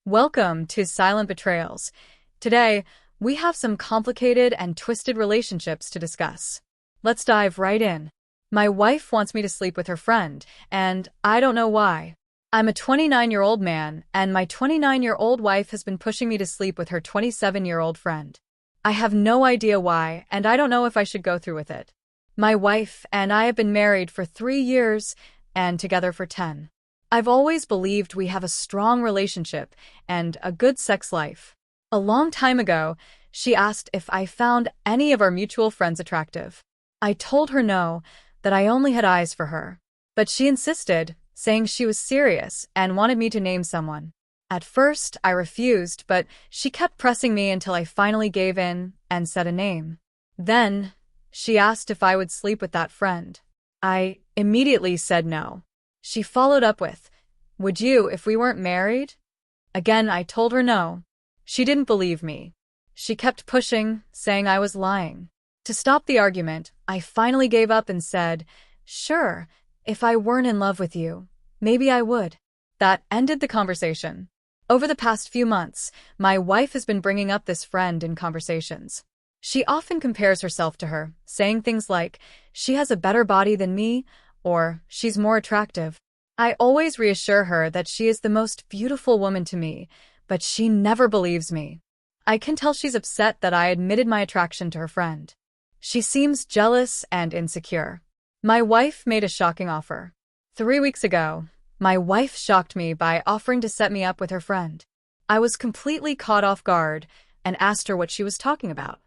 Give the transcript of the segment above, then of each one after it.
Welcome to Silent Betrayals. Today, we have some complicated and twisted relationships to discuss. Let's dive right in. My wife wants me to sleep with her friend, and I don't know why. I'm a 29-year-old man, and my 29-year-old wife has been pushing me to sleep with her 27-year-old friend. I have no idea why, and I don't know if I should go through with it. My wife and I have been married for 3 years and together for 10. I've always believed we have a strong relationship and a good sex life. A long time ago, she asked if I found any of our mutual friends attractive. I told her no, that I only had eyes for her. But she insisted, saying she was serious and wanted me to name someone. At first, I refused, but she kept pressing me until I finally gave in and said a name. Then, she asked if I would sleep with that friend. I immediately said no. She followed up with, "Would you if we weren't married?" Again, I told her no. She didn't believe me. She kept pushing, saying I was lying. To stop the argument, I finally gave up and said, "Sure, if I weren't in love with you, maybe I would." That ended the conversation. Over the past few months, my wife has been bringing up this friend in conversations. She often compares herself to her, saying things like, "She has a better body than me," or "She's more attractive." I always reassure her that she is the most beautiful woman to me, but she never believes me. I can tell she's upset that I admitted my attraction to her friend. She seems jealous and insecure. My wife made a shocking offer. 3 weeks ago, my wife shocked me by offering to set me up with her friend. I was completely caught off guard and asked her what she was talking about.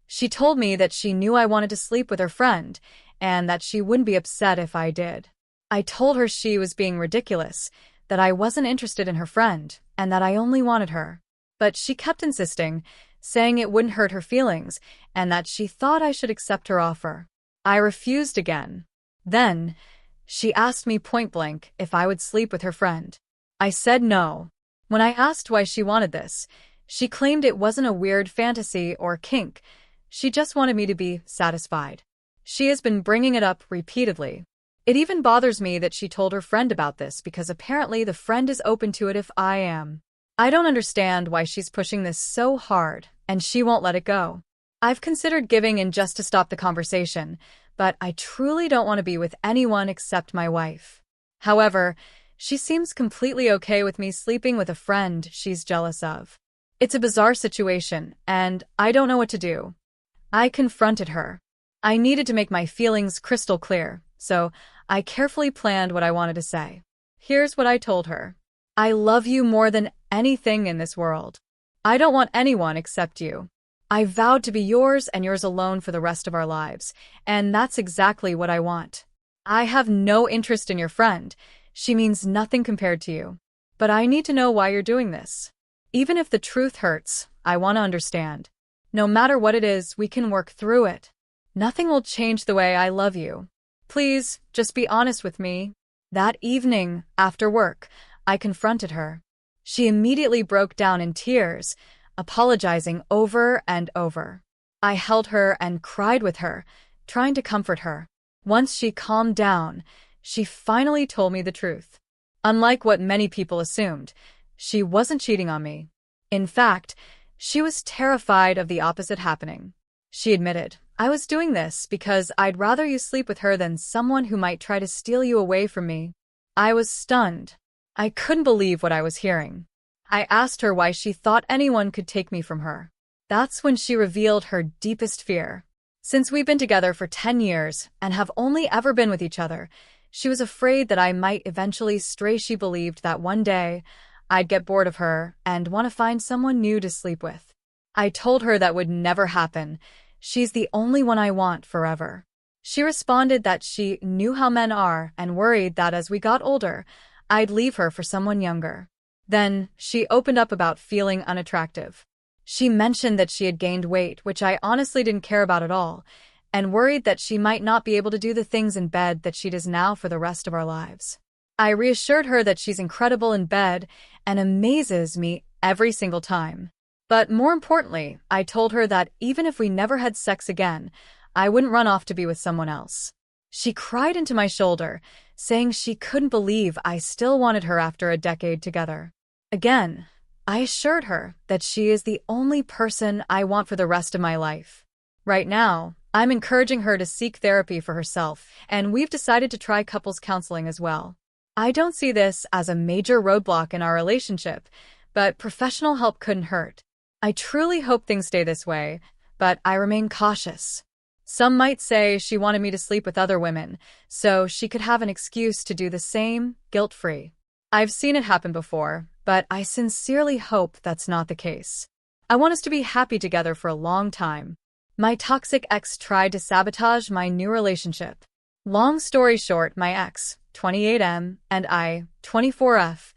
She told me that she knew I wanted to sleep with her friend and that she wouldn't be upset if I did. I told her she was being ridiculous, that I wasn't interested in her friend, and that I only wanted her. But she kept insisting, saying it wouldn't hurt her feelings, and that she thought I should accept her offer. I refused again. Then, she asked me point-blank if I would sleep with her friend. I said no. When I asked why she wanted this, she claimed it wasn't a weird fantasy or kink. She just wanted me to be satisfied. She has been bringing it up repeatedly. It even bothers me that she told her friend about this because apparently the friend is open to it if I am. I don't understand why she's pushing this so hard, and she won't let it go. I've considered giving in just to stop the conversation, but I truly don't want to be with anyone except my wife. However, she seems completely okay with me sleeping with a friend she's jealous of. It's a bizarre situation, and I don't know what to do. I confronted her. I needed to make my feelings crystal clear, so I carefully planned what I wanted to say. Here's what I told her. I love you more than anything in this world. I don't want anyone except you. I vowed to be yours and yours alone for the rest of our lives, and that's exactly what I want. I have no interest in your friend. She means nothing compared to you. But I need to know why you're doing this. Even if the truth hurts, I want to understand. No matter what it is, we can work through it. Nothing will change the way I love you. Please, just be honest with me. That evening, after work, I confronted her. She immediately broke down in tears, apologizing over and over. I held her and cried with her, trying to comfort her. Once she calmed down, she finally told me the truth. Unlike what many people assumed, she wasn't cheating on me. In fact, she was terrified of the opposite happening. She admitted, "I was doing this because I'd rather you sleep with her than someone who might try to steal you away from me." I was stunned. I couldn't believe what I was hearing. I asked her why she thought anyone could take me from her. That's when she revealed her deepest fear. Since we've been together for 10 years and have only ever been with each other, she was afraid that I might eventually stray. She believed that one day I'd get bored of her and want to find someone new to sleep with. I told her that would never happen. She's the only one I want forever. She responded that she knew how men are and worried that as we got older, I'd leave her for someone younger. Then, she opened up about feeling unattractive. She mentioned that she had gained weight, which I honestly didn't care about at all, and worried that she might not be able to do the things in bed that she does now for the rest of our lives. I reassured her that she's incredible in bed and amazes me every single time. But more importantly, I told her that even if we never had sex again, I wouldn't run off to be with someone else. She cried into my shoulder, saying she couldn't believe I still wanted her after a decade together. Again, I assured her that she is the only person I want for the rest of my life. Right now, I'm encouraging her to seek therapy for herself, and we've decided to try couples counseling as well. I don't see this as a major roadblock in our relationship, but professional help couldn't hurt. I truly hope things stay this way, but I remain cautious. Some might say she wanted me to sleep with other women, so she could have an excuse to do the same, guilt-free. I've seen it happen before, but I sincerely hope that's not the case. I want us to be happy together for a long time. My toxic ex tried to sabotage my new relationship. Long story short, my ex, 28M, and I, 24F,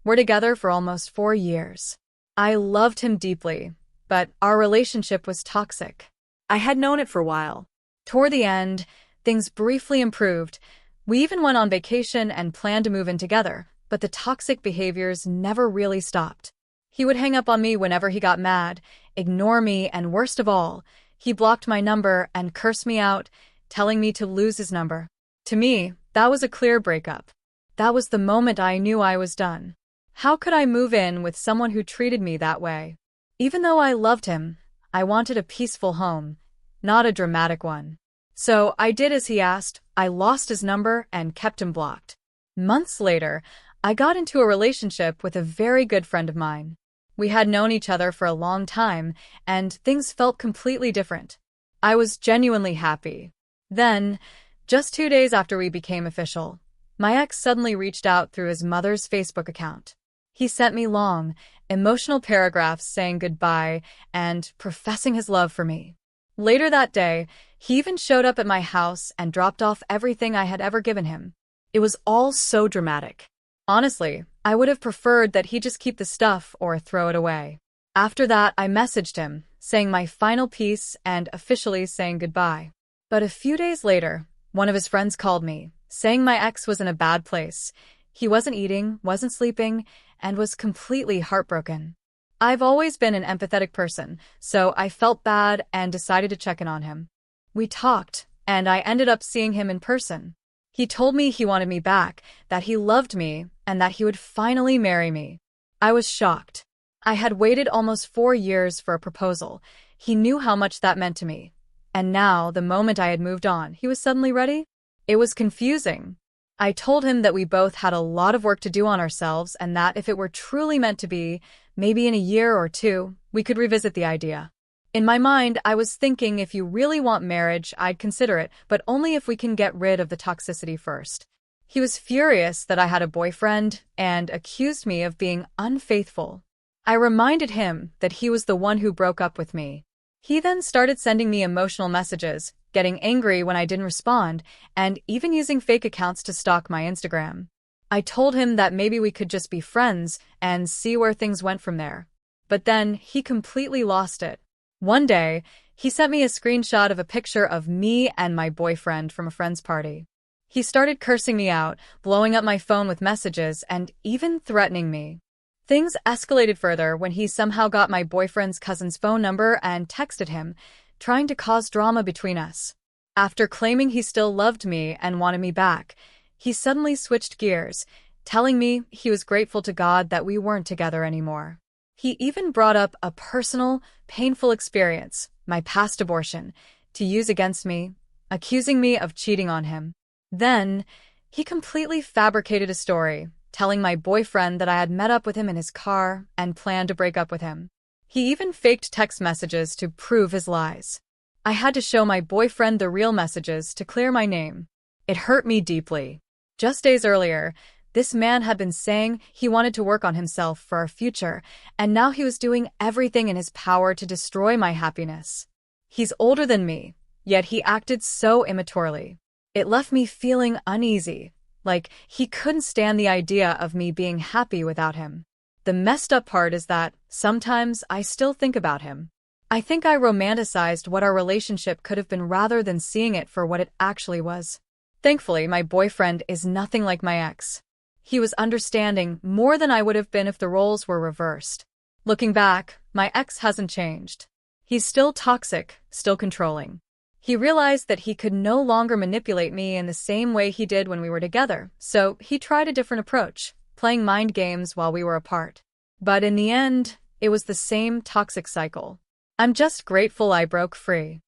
were together for almost 4 years. I loved him deeply, but our relationship was toxic. I had known it for a while. Toward the end, things briefly improved. We even went on vacation and planned to move in together, but the toxic behaviors never really stopped. He would hang up on me whenever he got mad, ignore me, and worst of all, he blocked my number and cursed me out, telling me to lose his number. To me, that was a clear breakup. That was the moment I knew I was done. How could I move in with someone who treated me that way? Even though I loved him, I wanted a peaceful home, not a dramatic one. So I did as he asked. I lost his number and kept him blocked. Months later, I got into a relationship with a very good friend of mine. We had known each other for a long time, and things felt completely different. I was genuinely happy. Then, just 2 days after we became official, my ex suddenly reached out through his mother's Facebook account. He sent me long, emotional paragraphs saying goodbye and professing his love for me. Later that day, he even showed up at my house and dropped off everything I had ever given him. It was all so dramatic. Honestly, I would have preferred that he just keep the stuff or throw it away. After that, I messaged him, saying my final piece and officially saying goodbye. But a few days later, one of his friends called me, saying my ex was in a bad place. He wasn't eating, wasn't sleeping, and was completely heartbroken. I've always been an empathetic person, so I felt bad and decided to check in on him. We talked, and I ended up seeing him in person. He told me he wanted me back, that he loved me, and that he would finally marry me. I was shocked. I had waited almost 4 years for a proposal. He knew how much that meant to me. And now, the moment I had moved on, he was suddenly ready? It was confusing. I told him that we both had a lot of work to do on ourselves and that if it were truly meant to be, maybe in a year or 2, we could revisit the idea. In my mind, I was thinking if you really want marriage, I'd consider it, but only if we can get rid of the toxicity first. He was furious that I had a boyfriend and accused me of being unfaithful. I reminded him that he was the one who broke up with me. He then started sending me emotional messages, getting angry when I didn't respond, and even using fake accounts to stalk my Instagram. I told him that maybe we could just be friends and see where things went from there. But then he completely lost it. One day, he sent me a screenshot of a picture of me and my boyfriend from a friend's party. He started cursing me out, blowing up my phone with messages, and even threatening me. Things escalated further when he somehow got my boyfriend's cousin's phone number and texted him, trying to cause drama between us. After claiming he still loved me and wanted me back, he suddenly switched gears, telling me he was grateful to God that we weren't together anymore. He even brought up a personal, painful experience, my past abortion, to use against me, accusing me of cheating on him. Then, he completely fabricated a story, telling my boyfriend that I had met up with him in his car and planned to break up with him. He even faked text messages to prove his lies. I had to show my boyfriend the real messages to clear my name. It hurt me deeply. Just days earlier, this man had been saying he wanted to work on himself for our future, and now he was doing everything in his power to destroy my happiness. He's older than me, yet he acted so immaturely. It left me feeling uneasy, like he couldn't stand the idea of me being happy without him. The messed up part is that sometimes I still think about him. I think I romanticized what our relationship could have been rather than seeing it for what it actually was. Thankfully, my boyfriend is nothing like my ex. He was understanding more than I would have been if the roles were reversed. Looking back, my ex hasn't changed. He's still toxic, still controlling. He realized that he could no longer manipulate me in the same way he did when we were together, so he tried a different approach, playing mind games while we were apart. But in the end, it was the same toxic cycle. I'm just grateful I broke free.